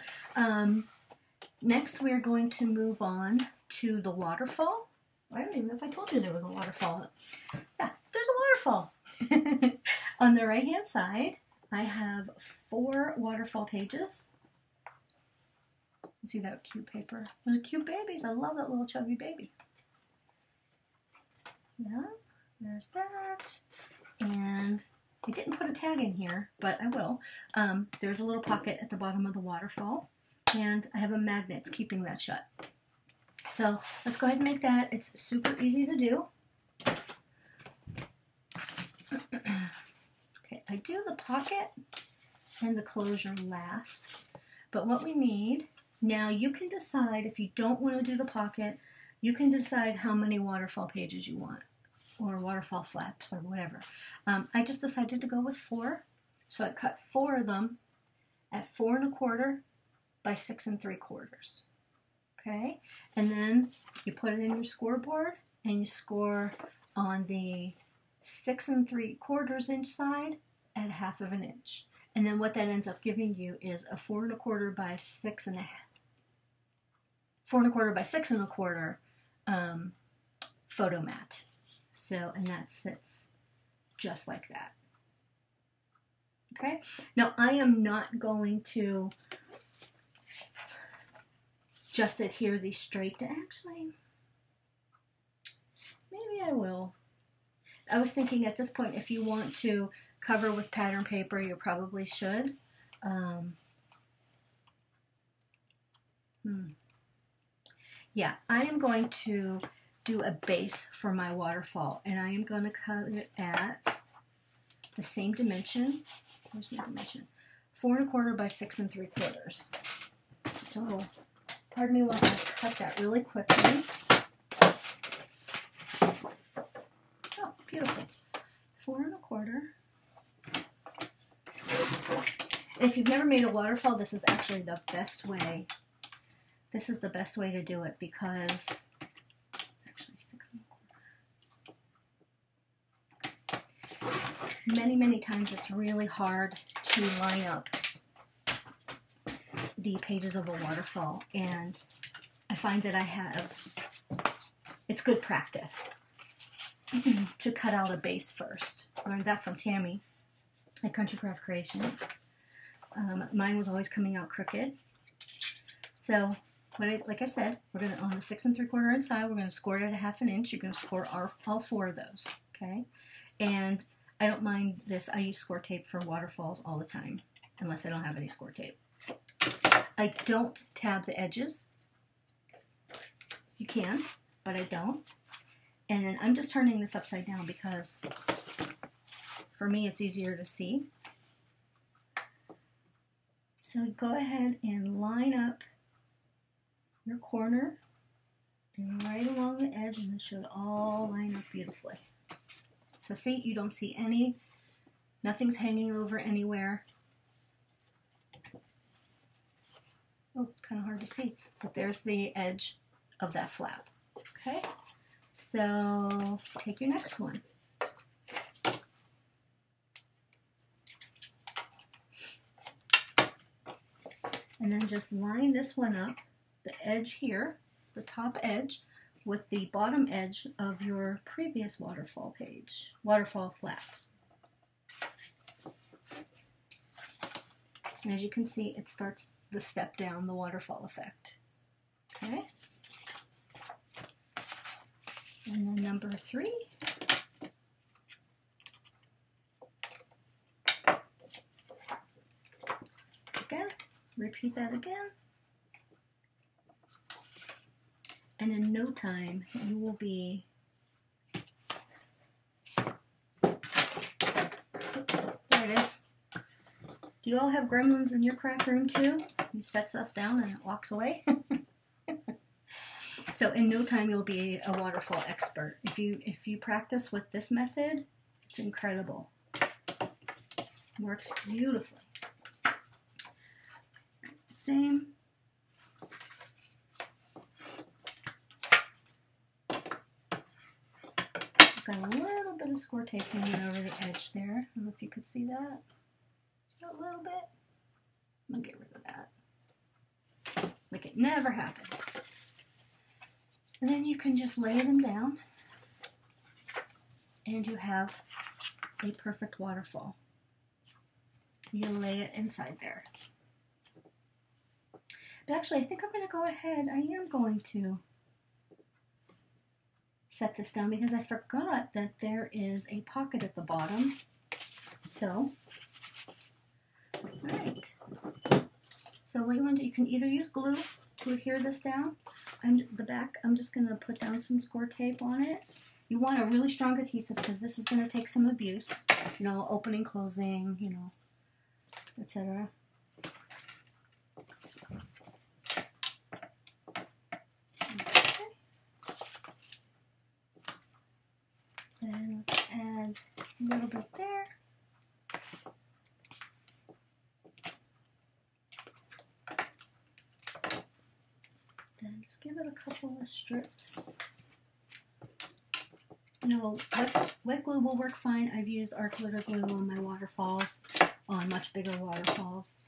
next we're going to move on to the waterfall. I don't even know if I told you there was a waterfall. Yeah, there's a waterfall. On the right hand side, I have 4 waterfall pages. See that cute paper? Those are cute babies. I love that little chubby baby. Yeah, there's that. And I didn't put a tag in here, but I will. There's a little pocket at the bottom of the waterfall, and I have a magnet keeping that shut. So let's go ahead and make that. It's super easy to do. Okay, I do the pocket and the closure last, but what we need, now you can decide if you don't want to do the pocket, You can decide how many waterfall pages you want, or waterfall flaps, or whatever. I just decided to go with 4, so I cut 4 of them at 4 1/4 by 6 3/4. Okay, and then you put it in your scoreboard and you score on the 6 3/4 inch side at 1/2 inch. And then what that ends up giving you is a 4 1/4 by 6 1/2, 4 1/4 by 6 1/4 photo mat. So, and that sits just like that. Okay, now I am not going to just adhere these straight to, actually, maybe I will. I was thinking at this point, if you want to cover with pattern paper, you probably should. Yeah, I am going to do a base for my waterfall, and I am going to cut it at the same dimension. Where's my dimension? 4 1/4 by 6 3/4. So, pardon me while I cut that really quickly. Oh, beautiful. 4 1/4. If you've never made a waterfall, this is actually the best way. This is the best way to do it, because actually 6 1/4. Many times it's really hard to line up the pages of a waterfall, and I find that it's good practice to cut out a base first. I learned that from Tammy at Country Craft Creations. Mine was always coming out crooked. So, like I said, we're going to, on the 6 3/4 inch side, we're going to score it at 1/2 inch. You're going to score all 4 of those, okay? And I don't mind this. I use score tape for waterfalls all the time, unless I don't have any score tape. I don't tab the edges. You can, but I don't. And then I'm just turning this upside down because for me it's easier to see. So go ahead and line up your corner and right along the edge, and it should all line up beautifully. So see, you don't see nothing's hanging over anywhere. Oh, it's kind of hard to see, but there's the edge of that flap. Okay, so take your next one. And then just line this one up, the edge here, the top edge, with the bottom edge of your previous waterfall page, waterfall flap. And as you can see, it starts the step down, the waterfall effect. Okay? And then number 3. Again, repeat that again. And in no time, you will be there it is. Do you all have gremlins in your craft room too? You set stuff down and it walks away? So in no time you'll be a waterfall expert. If you practice with this method, it's incredible. It works beautifully. Same. Got a little bit of score tape hanging over the edge there. I don't know if you could see that. A little bit. I'll get rid of that. Like it never happened. And then you can just lay them down, and you have a perfect waterfall. You lay it inside there. But actually, I think I'm going to go ahead. I am going to set this down because I forgot that there is a pocket at the bottom. So, alright. So what you want to do, you can either use glue to adhere this down. The back, I'm just going to put down some score tape on it. You want a really strong adhesive because this is going to take some abuse. You know, opening, closing, you know, etc. Okay. Then just give it a couple of strips. You know, wet glue will work fine. I've used art glitter glue on my waterfalls, on much bigger waterfalls.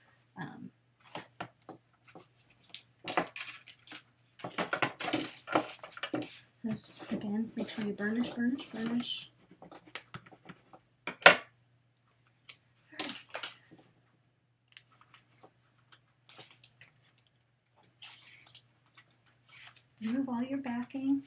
Just, again, make sure you burnish, burnish, burnish. And while you're backing,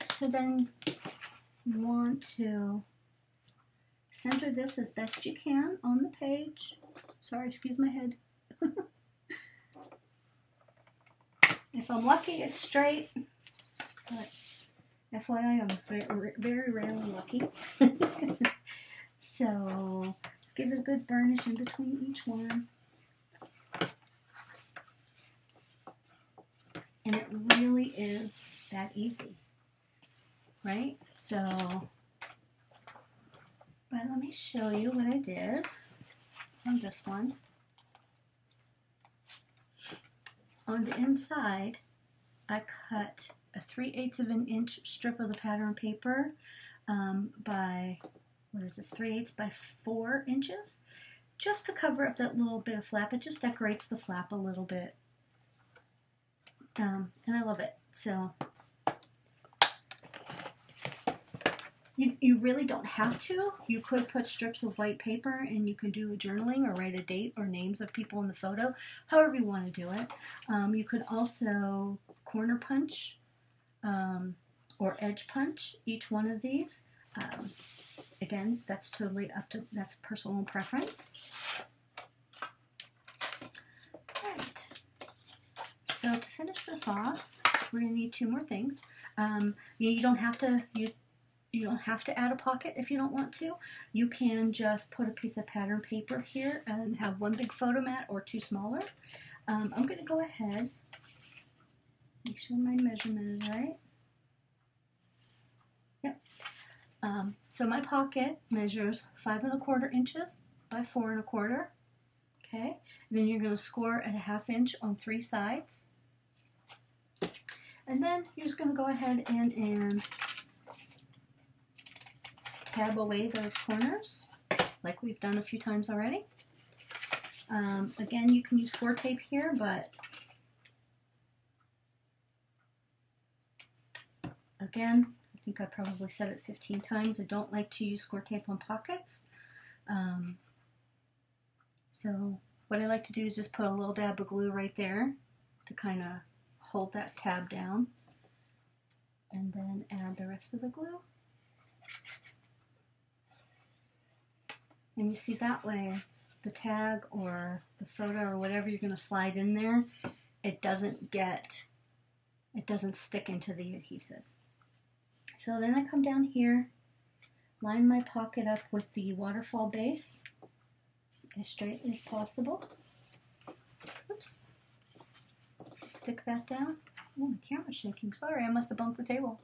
so then you want to center this as best you can on the page. Sorry, excuse my head. If I'm lucky, it's straight, but FYI, I'm very rarely lucky. So let's give it a good burnish in between each one. And it really is that easy. Right? So, but let me show you what I did on this one. On the inside, I cut a 3/8 of an inch strip of the pattern paper by, what is this, 3/8 by 4 inches, just to cover up that little bit of flap. It just decorates the flap a little bit. And I love it. So, you really don't have to. You could put strips of white paper and you can do a journaling or write a date or names of people in the photo, however you want to do it. You could also corner punch or edge punch each one of these. Again, that's totally up to, that's personal preference. Alright, so to finish this off, we're going to need 2 more things. You don't have to use, you don't have to add a pocket if you don't want to. You can just put a piece of pattern paper here and have 1 big photo mat or 2 smaller. I'm going to go ahead, make sure my measurement is right. Yep. So my pocket measures 5 1/4 inches by 4 1/4. Okay. Then you're going to score at a 1/2 inch on 3 sides. And then you're just going to go ahead and tab away those corners, like we've done a few times already. Again, you can use score tape here, but again, I think I probably said it 15 times. I don't like to use score tape on pockets. So what I like to do is just put a little dab of glue right there to kind of hold that tab down, and then add the rest of the glue. And you see, that way the tag or the photo or whatever you're going to slide in there, it doesn't stick into the adhesive. So then I come down here, line my pocket up with the waterfall base as straight as possible. Oops. Stick that down. Oh, my camera's shaking. Sorry, I must have bumped the table.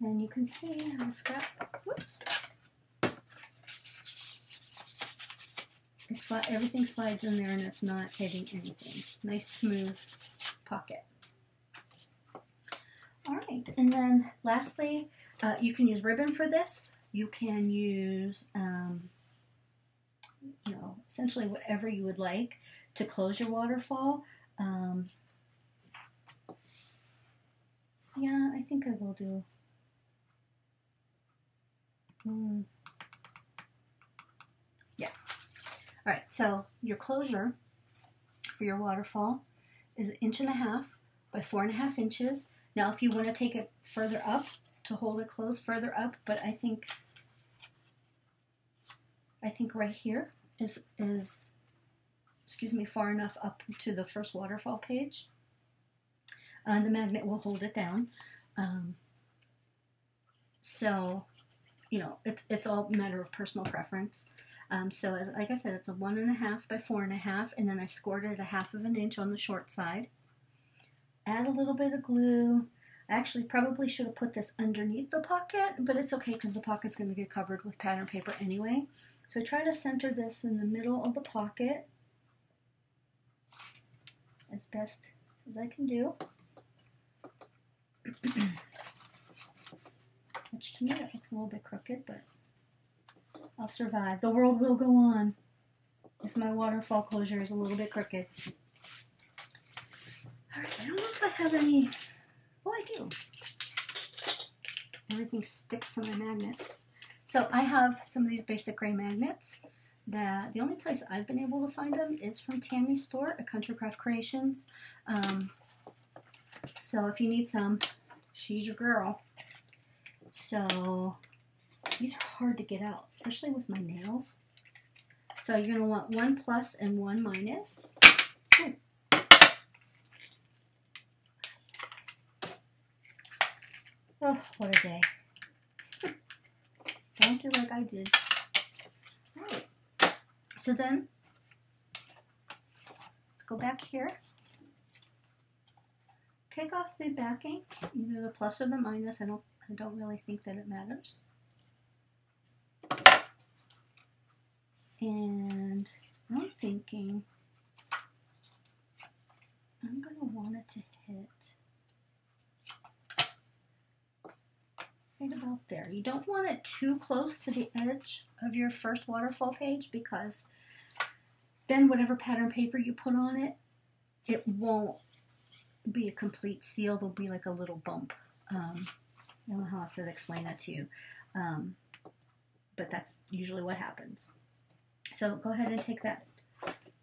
And you can see how the scrap, whoops, everything slides in there and it's not hitting anything. Nice smooth pocket. Alright, and then lastly, you can use ribbon for this. You can use, essentially whatever you would like to close your waterfall. Yeah, I think I will do. Yeah. All right, so your closure for your waterfall is 1.5 inches by 4.5 inches. Now, if you want to take it further up to hold it closed further up, but I think right here is far enough up to the first waterfall page. The magnet will hold it down. So, it's all a matter of personal preference. So like I said, it's a 1.5 by 4.5, and then I scored it a 1/2 inch on the short side. Add a little bit of glue. I actually probably should have put this underneath the pocket, but it's okay because the pocket's going to get covered with pattern paper anyway. So I try to center this in the middle of the pocket as best as I can do. Which to me that looks a little bit crooked, but I'll survive. The world will go on if my waterfall closure is a little bit crooked. Alright, I don't know if I have any... Oh, I do. Everything sticks to my magnets. So I have some of these basic gray magnets that the only place I've been able to find them is from Tammy's store at Country Craft Creations. So if you need some, she's your girl. So these are hard to get out, especially with my nails. So you're going to want 1 plus and 1 minus. Ooh. Oh, what a day. Don't do like I did. Alright. So then, let's go back here. Take off the backing, either the plus or the minus. I don't really think that it matters. And I'm thinking I'm going to want it to hit right about there. You don't want it too close to the edge of your first waterfall page because then whatever pattern paper you put on it, it won't be a complete seal. There'll be like a little bump. I don't know how else to explain that to you, but that's usually what happens. So go ahead and take that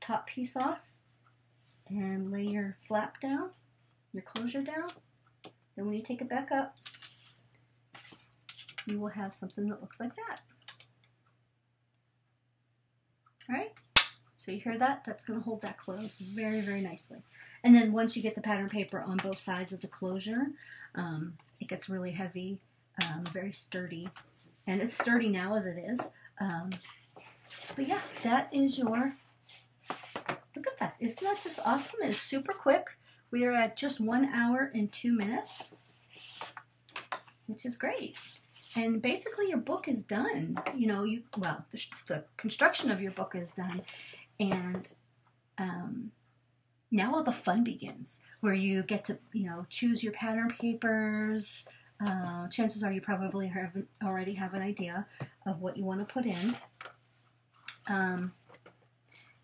top piece off and lay your flap down, your closure down. Then when you take it back up, you will have something that looks like that. Alright, so you hear that? That's going to hold that closed very, very nicely. And then once you get the pattern paper on both sides of the closure, it gets really heavy, very sturdy. And it's sturdy now as it is. But yeah, that is your, look at that. Isn't that just awesome? It's super quick. We are at just 1 hour and 2 minutes, which is great. And basically your book is done. You know, the construction of your book is done. And now all the fun begins, where you get to, choose your pattern papers. Chances are you probably already have an idea of what you want to put in.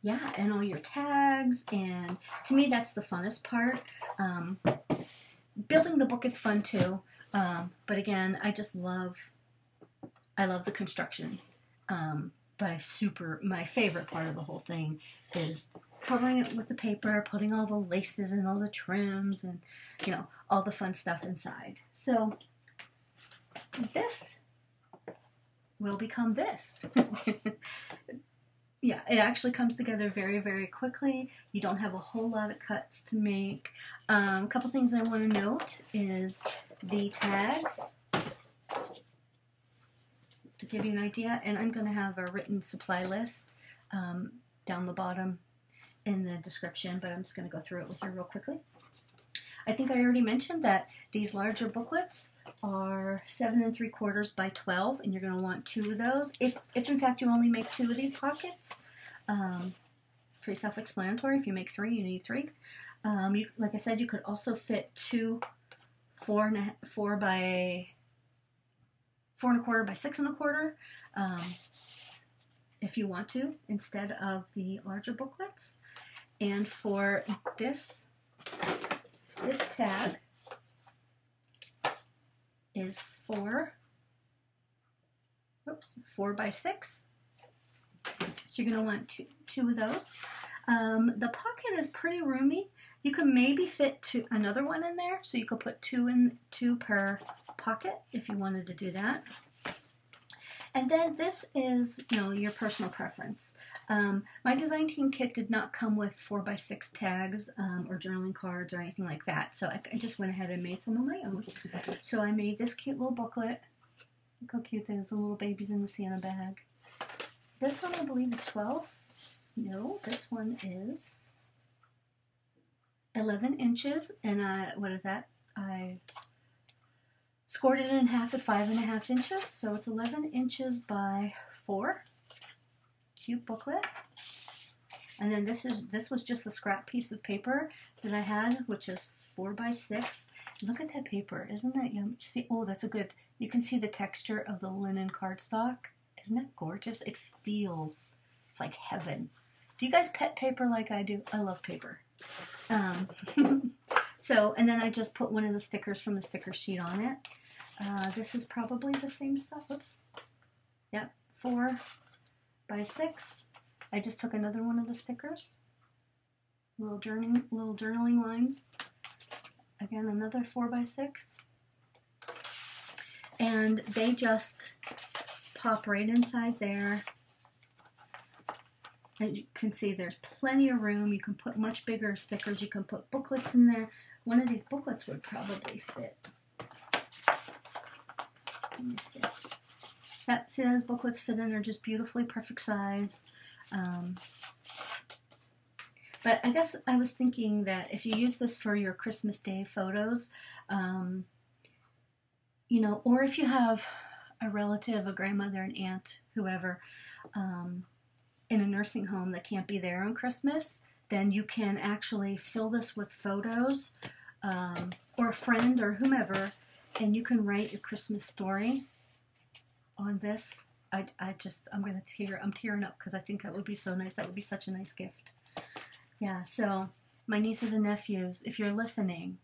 Yeah, and all your tags, and to me that's the funnest part. Building the book is fun too, but again, I love the construction. But my favorite part of the whole thing is covering it with the paper, putting all the laces and all the trims and, all the fun stuff inside. So this will become this. Yeah, it actually comes together very, very quickly. You don't have a whole lot of cuts to make. A couple things I want to note is the tags, to give you an idea, and I'm going to have a written supply list down the bottom in the description, but I'm just going to go through it with you real quickly. I think I already mentioned that these larger booklets are 7 3/4 by 12, and you're going to want 2 of those. If in fact you only make 2 of these pockets, pretty self-explanatory. If you make 3, you need 3. Like I said, you could also fit 2 4 by 4 1/4 by 6 1/4, if you want to, instead of the larger booklets. And for this tag is 4 by 6. So you're going to want 2 of those. The pocket is pretty roomy. You could maybe fit another one in there, so you could put 2 per pocket if you wanted to do that. And then this is, your personal preference. My design team kit did not come with 4 by 6 tags or journaling cards or anything like that, so I just went ahead and made some of my own. So I made this cute little booklet. Look how cute that is, the little babies in the Santa bag. This one I believe is 12. No, this one is 11 inches, and what is that? I scored it in half at 5.5 inches, so it's 11 inches by 4. Cute booklet. And then this was just a scrap piece of paper that I had, which is 4 by 6. Look at that paper, isn't that yummy? See, oh, that's a good. You can see the texture of the linen cardstock. Isn't that gorgeous? It feels, it's like heaven. Do you guys pet paper like I do? I love paper. So, and then I just put one of the stickers from the sticker sheet on it. This is probably the same stuff. Oops. Yep, 4 by 6. I just took another one of the stickers. Little journaling lines. Again, another 4 by 6. And they just pop right inside there. As you can see, there's plenty of room. You can put much bigger stickers. You can put booklets in there. One of these booklets would probably fit. Let me see. Yep, see those booklets fit in. They're just beautifully perfect size. But I guess I was thinking that if you use this for your Christmas Day photos, you know, or if you have a relative, a grandmother, an aunt, whoever, in a nursing home that can't be there on Christmas, then you can actually fill this with photos, or a friend or whomever, and you can write your Christmas story on this. I'm tearing up because I think that would be so nice. That would be such a nice gift. Yeah, so my nieces and nephews, if you're listening,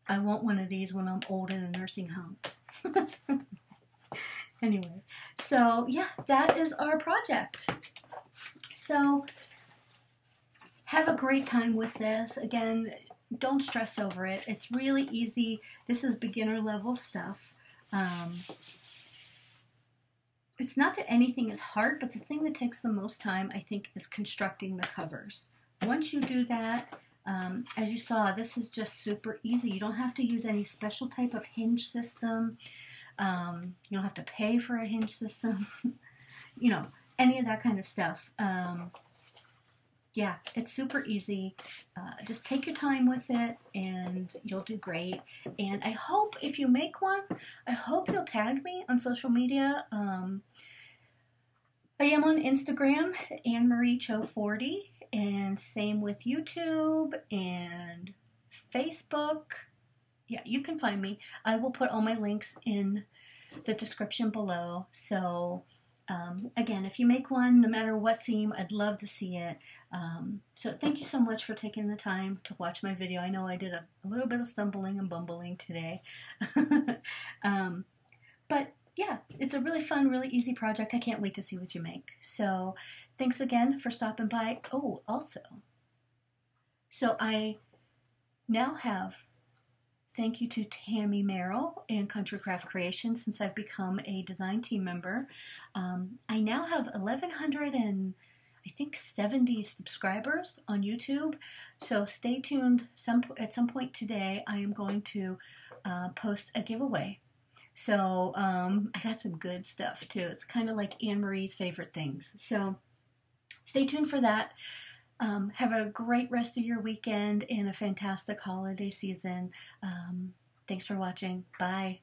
I want one of these when I'm old in a nursing home. Anyway, so yeah, that is our project. So have a great time with this. Again, don't stress over it. It's really easy. This is beginner level stuff. It's not that anything is hard, but the thing that takes the most time, I think, is constructing the covers. Once you do that, as you saw, this is just super easy. You don't have to use any special type of hinge system. You don't have to pay for a hinge system. You know, any of that kind of stuff. Yeah, it's super easy. Just take your time with it and you'll do great. And I hope if you make one, I hope you'll tag me on social media. I am on Instagram, AnnMarieCho40, and same with YouTube and Facebook. Yeah, you can find me. I will put all my links in the description below. So again, if you make one, no matter what theme, I'd love to see it. So thank you so much for taking the time to watch my video. I know I did a little bit of stumbling and bumbling today. But yeah, it's a really fun, really easy project. I can't wait to see what you make. So thanks again for stopping by. Oh, also, so I now have, thank you to Tammy Merrill and Country Craft Creations, since I've become a design team member. I now have 1,170 subscribers on YouTube. So stay tuned. At some point today, I am going to post a giveaway. So I got some good stuff too. It's kind of like Anne-Marie's favorite things. So stay tuned for that. Have a great rest of your weekend and a fantastic holiday season. Thanks for watching. Bye.